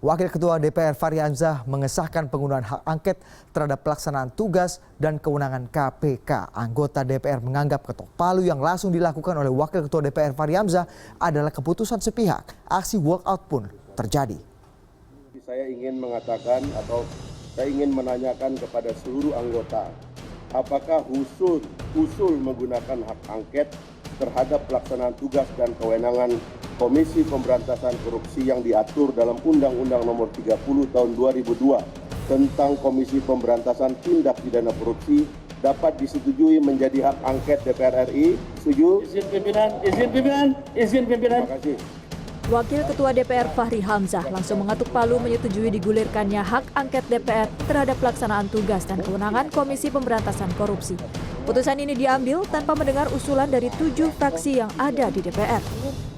Wakil Ketua DPR Fahri Hamzah mengesahkan penggunaan hak angket terhadap pelaksanaan tugas dan kewenangan KPK. Anggota DPR menganggap ketok palu yang langsung dilakukan oleh Wakil Ketua DPR Fahri Hamzah adalah keputusan sepihak. Aksi walkout pun terjadi. Saya ingin mengatakan atau saya ingin menanyakan kepada seluruh anggota, apakah usul menggunakan hak angket terhadap pelaksanaan tugas dan kewenangan Komisi Pemberantasan Korupsi yang diatur dalam Undang-Undang Nomor 30 Tahun 2002 tentang Komisi Pemberantasan Tindak Pidana Korupsi dapat disetujui menjadi hak angket DPR RI? Setuju? Izin pimpinan. Terima kasih. Wakil Ketua DPR Fahri Hamzah langsung mengetuk palu menyetujui digulirkannya hak angket DPR terhadap pelaksanaan tugas dan kewenangan Komisi Pemberantasan Korupsi. Putusan ini diambil tanpa mendengar usulan dari 7 fraksi yang ada di DPR.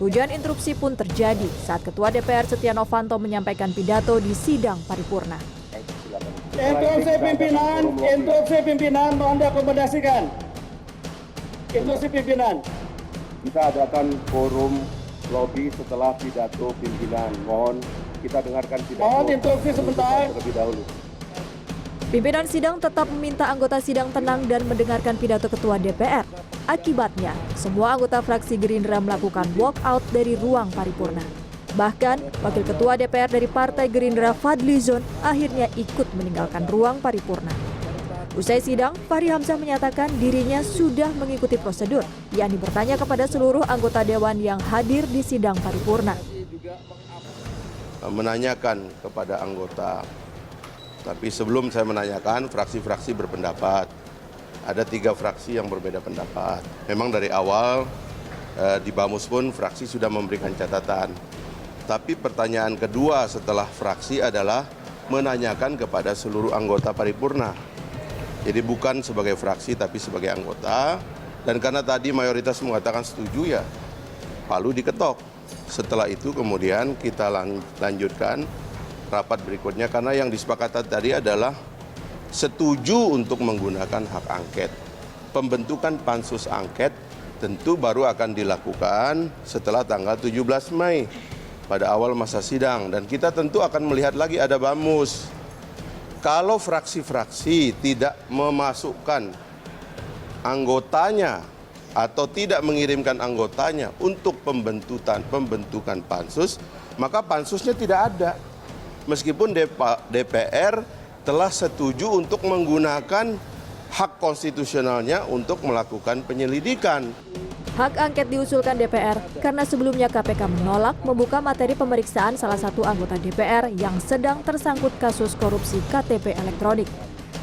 Hujan interupsi pun terjadi saat Ketua DPR Setia Novanto menyampaikan pidato di sidang paripurna. Interupsi pimpinan, mohon diakomodasikan. Interupsi pimpinan. Kita adakan forum lobby setelah pidato pimpinan. Mohon kita dengarkan pidato. Mohon interupsi sebentar. Terlebih dahulu. Pimpinan sidang tetap meminta anggota sidang tenang dan mendengarkan pidato Ketua DPR. Akibatnya, semua anggota fraksi Gerindra melakukan walkout dari ruang paripurna. Bahkan, Wakil Ketua DPR dari Partai Gerindra Fadli Zon akhirnya ikut meninggalkan ruang paripurna. Usai sidang, Fahri Hamzah menyatakan dirinya sudah mengikuti prosedur, yakni bertanya kepada seluruh anggota dewan yang hadir di sidang paripurna. Menanyakan kepada anggota, tapi sebelum saya menanyakan, fraksi-fraksi berpendapat. Ada 3 fraksi yang berbeda pendapat. Memang dari awal di Bamus pun fraksi sudah memberikan catatan. Tapi pertanyaan kedua setelah fraksi adalah menanyakan kepada seluruh anggota paripurna. Jadi bukan sebagai fraksi tapi sebagai anggota. Dan karena tadi mayoritas mengatakan setuju, ya palu diketok. Setelah itu kemudian kita lanjutkan rapat berikutnya karena yang disepakati tadi adalah setuju untuk menggunakan hak angket. Pembentukan pansus angket tentu baru akan dilakukan setelah tanggal 17 Mei pada awal masa sidang. Dan kita tentu akan melihat lagi ada Bamus. Kalau fraksi-fraksi tidak memasukkan anggotanya atau tidak mengirimkan anggotanya untuk pembentukan pansus, maka pansusnya tidak ada. Meskipun DPR telah setuju untuk menggunakan hak konstitusionalnya untuk melakukan penyelidikan. Hak angket diusulkan DPR karena sebelumnya KPK menolak membuka materi pemeriksaan salah satu anggota DPR yang sedang tersangkut kasus korupsi KTP elektronik.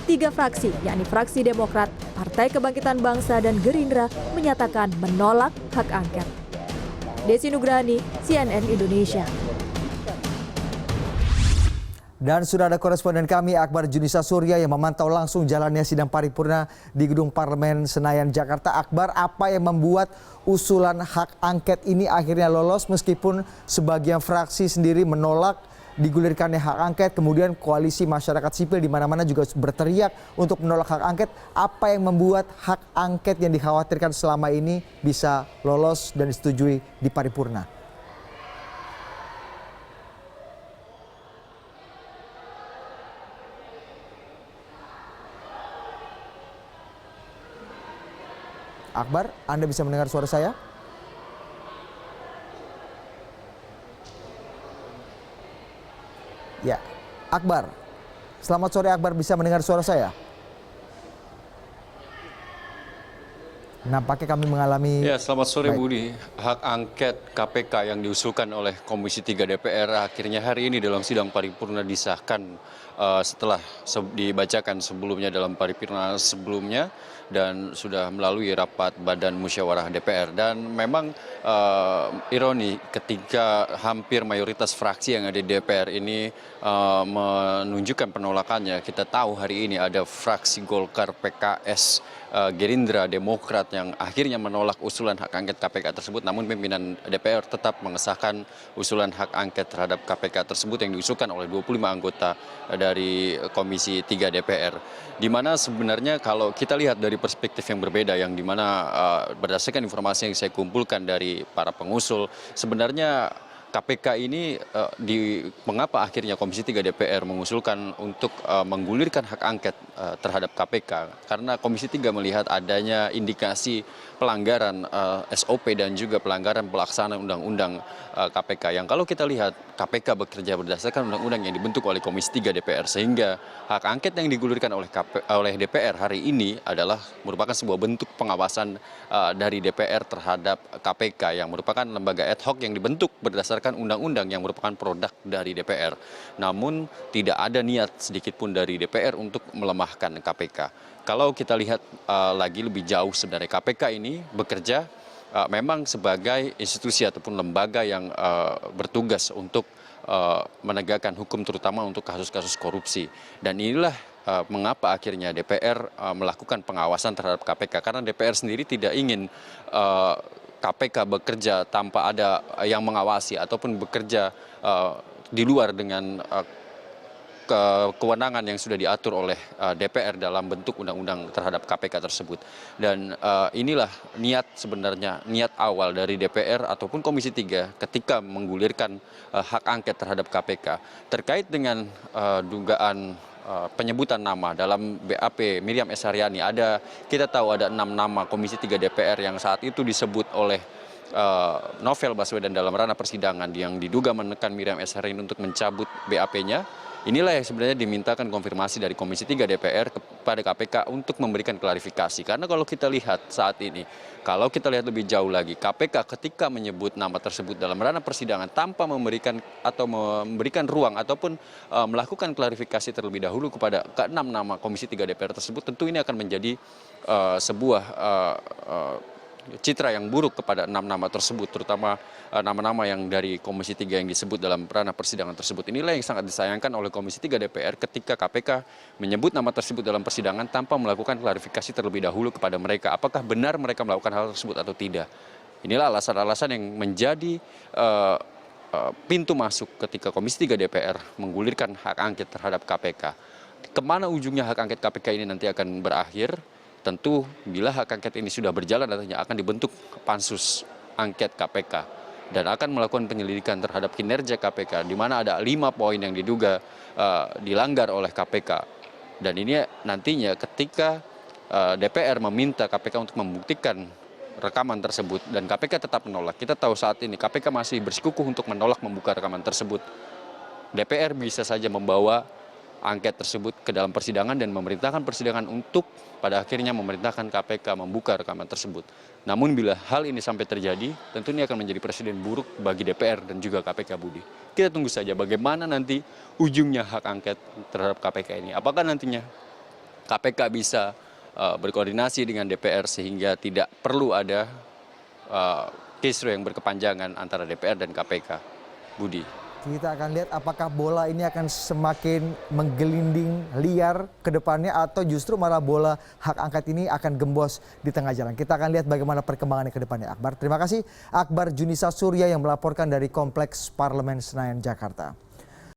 3 fraksi, yakni fraksi Demokrat, Partai Kebangkitan Bangsa, dan Gerindra menyatakan menolak hak angket. Desi Nugrani, CNN Indonesia. Dan sudah ada koresponden kami Akbar Junisa Surya yang memantau langsung jalannya sidang paripurna di Gedung Parlemen Senayan, Jakarta. Akbar, apa yang membuat usulan hak angket ini akhirnya lolos meskipun sebagian fraksi sendiri menolak digulirkannya hak angket, kemudian koalisi masyarakat sipil di mana-mana juga berteriak untuk menolak hak angket. Apa yang membuat hak angket yang dikhawatirkan selama ini bisa lolos dan disetujui di paripurna? Akbar, Anda bisa mendengar suara saya? Ya, Akbar. Selamat sore Akbar, bisa mendengar suara saya? Nampaknya kami mengalami... Ya, selamat sore Baik. Budi. Hak angket KPK yang diusulkan oleh Komisi 3 DPR akhirnya hari ini dalam sidang paripurna disahkan setelah dibacakan sebelumnya dalam paripurna sebelumnya dan sudah melalui rapat Badan Musyawarah DPR. Dan memang ironi ketika hampir mayoritas fraksi yang ada di DPR ini menunjukkan penolakannya. Kita tahu hari ini ada fraksi Golkar, PKS, Gerindra, Demokrat yang akhirnya menolak usulan hak angket KPK tersebut. Namun pimpinan DPR tetap mengesahkan usulan hak angket terhadap KPK tersebut yang diusulkan oleh 25 anggota dari Komisi 3 DPR. Di mana sebenarnya kalau kita lihat dari perspektif yang berbeda, yang dimana berdasarkan informasi yang saya kumpulkan dari para pengusul, sebenarnya KPK ini mengapa akhirnya Komisi 3 DPR mengusulkan untuk menggulirkan hak angket terhadap KPK? Karena Komisi 3 melihat adanya indikasi pelanggaran SOP dan juga pelanggaran pelaksanaan undang-undang KPK. Yang kalau kita lihat KPK bekerja berdasarkan undang-undang yang dibentuk oleh Komisi 3 DPR, sehingga hak angket yang digulirkan oleh DPR hari ini adalah merupakan sebuah bentuk pengawasan dari DPR terhadap KPK yang merupakan lembaga ad hoc yang dibentuk berdasarkan undang-undang yang merupakan produk dari DPR. Namun tidak ada niat sedikit pun dari DPR untuk melemahkan KPK. Kalau kita lihat lagi lebih jauh, sebenarnya KPK ini bekerja memang sebagai institusi ataupun lembaga yang bertugas untuk menegakkan hukum, terutama untuk kasus-kasus korupsi. Dan inilah mengapa akhirnya DPR melakukan pengawasan terhadap KPK, karena DPR sendiri tidak ingin KPK bekerja tanpa ada yang mengawasi ataupun bekerja di luar dengan kewenangan yang sudah diatur oleh DPR dalam bentuk undang-undang terhadap KPK tersebut. Dan inilah sebenarnya niat awal dari DPR ataupun Komisi 3 ketika menggulirkan hak angket terhadap KPK terkait dengan dugaan penyebutan nama dalam BAP Miriam S. Haryani. Kita tahu ada 6 nama Komisi 3 DPR yang saat itu disebut oleh Novel Baswedan dalam ranah persidangan yang diduga menekan Miriam S. Haryani untuk mencabut BAP-nya. Inilah yang sebenarnya dimintakan konfirmasi dari Komisi 3 DPR kepada KPK untuk memberikan klarifikasi. Karena kalau kita lihat saat ini, kalau kita lihat lebih jauh lagi, KPK ketika menyebut nama tersebut dalam ranah persidangan tanpa memberikan ruang ataupun melakukan klarifikasi terlebih dahulu kepada ke-6 nama Komisi 3 DPR tersebut, tentu ini akan menjadi sebuah citra yang buruk kepada 6 nama tersebut, terutama nama-nama yang dari Komisi 3 yang disebut dalam ranah persidangan tersebut. Inilah yang sangat disayangkan oleh Komisi 3 DPR ketika KPK menyebut nama tersebut dalam persidangan tanpa melakukan klarifikasi terlebih dahulu kepada mereka. Apakah benar mereka melakukan hal tersebut atau tidak? Inilah alasan-alasan yang menjadi pintu masuk ketika Komisi 3 DPR menggulirkan hak angket terhadap KPK. Kemana ujungnya hak angket KPK ini nanti akan berakhir? Tentu bila hak angket ini sudah berjalan, nantinya akan dibentuk pansus angket KPK dan akan melakukan penyelidikan terhadap kinerja KPK, di mana ada 5 poin yang diduga dilanggar oleh KPK. Dan ini nantinya ketika DPR meminta KPK untuk membuktikan rekaman tersebut dan KPK tetap menolak. Kita tahu saat ini KPK masih bersikukuh untuk menolak membuka rekaman tersebut. DPR bisa saja membawa angket tersebut ke dalam persidangan dan memerintahkan persidangan untuk pada akhirnya memerintahkan KPK membuka rekaman tersebut. Namun bila hal ini sampai terjadi, tentu ini akan menjadi presiden buruk bagi DPR dan juga KPK, Budi. Kita tunggu saja bagaimana nanti ujungnya hak angket terhadap KPK ini. Apakah nantinya KPK bisa berkoordinasi dengan DPR sehingga tidak perlu ada kisru yang berkepanjangan antara DPR dan KPK, Budi. Kita akan lihat apakah bola ini akan semakin menggelinding liar ke depannya atau justru malah bola hak angket ini akan gembos di tengah jalan. Kita akan lihat bagaimana perkembangannya ke depannya, Akbar. Terima kasih Akbar Junisa Surya yang melaporkan dari Kompleks Parlemen Senayan, Jakarta.